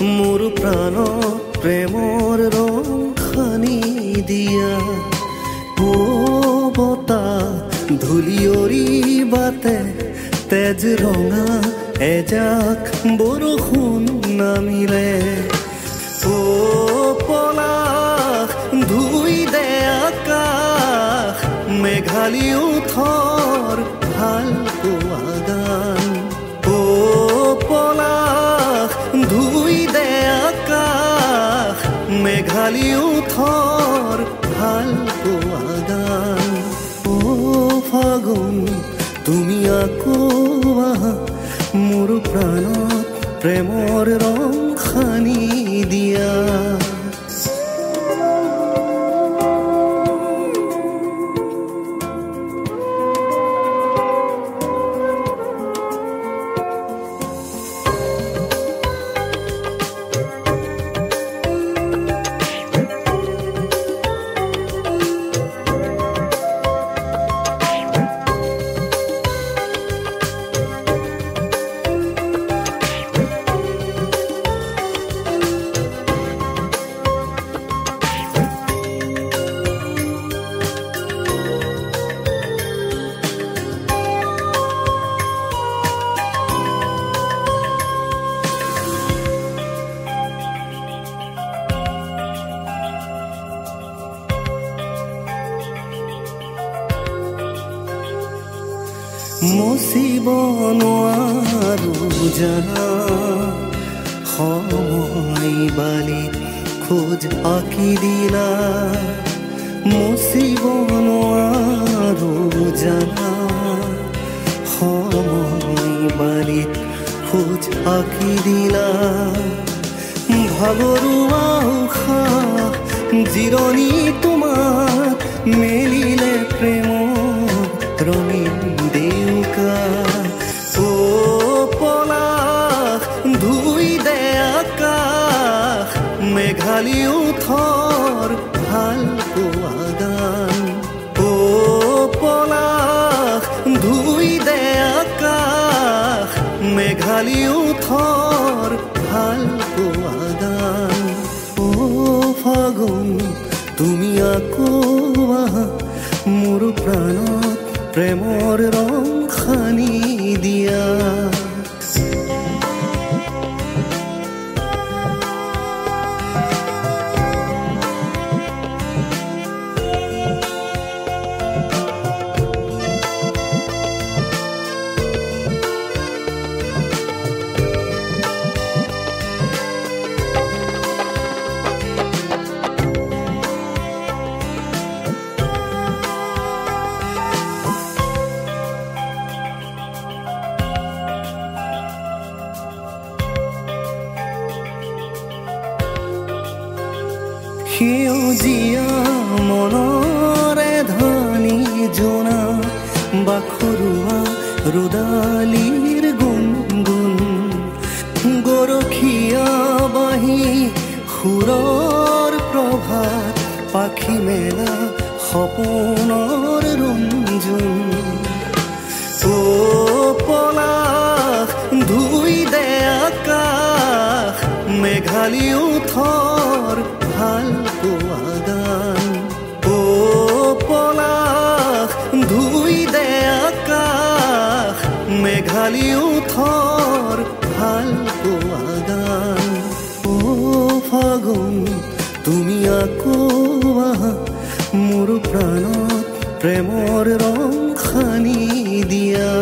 মোৰ প্ৰাণত প্ৰেমৰ ৰং সানি দিয়া ও বতাহ ধূলিয়ৰি বাটে তেজ ৰঙা এজাক বৰষুণ নামিলে ও পলাশ ধুই দে আকাশ মেঘালী উঠৰ ভাল পোৱা গান ও পলাশ ধুই দে আকাশ মেঘালী উঠৰ ভাল পোৱা গান ও ফাগুন তুমি আকৌ আহা মোৰ প্ৰাণত প্ৰেমৰ ৰং সানি দিয়া মচিব নোৱাৰো জানা সময় বালিত খোজ আঁকি দিলা মচিব নোৱাৰো জানা সময় বালিত খোজ আঁকি দিলা ভাগৰুৱা উশাহ জিৰণি তোমাক মেলিলে প্ৰেমৰ ৰঙীন দেউকা ও পলাশ ধুই দে আকাশ মেঘালী উঠৰ ভাল পোৱা গান ও পলাশ ধুই দে আকাশ মেঘালী উঠৰ ভাল পোৱা গান ও ফাগুন তুমি আকৌ আহা মোৰ প্ৰাণত প্ৰেমৰ ৰং সানি দিয়া সেউজীয়া মনৰে ধানি জোনা বাখৰুৱা ৰুদালিৰ গুণগুণ গৰখীয়া বাঁহী সুৰৰ প্ৰভাত পাখি মেলা সপোনৰ ৰুঞ্জুন ও পলাশ ধুই দে আকাশ মেঘালী উঠৰ ভাল পোৱা গান ও পলাশ ধুই দে আকাশ মেঘালী উঠৰ ভাল পোৱা গান ও ফাগুন তুমি আকৌ আহা মোৰ প্ৰাণত প্ৰেমৰ ৰং সানি দিয়া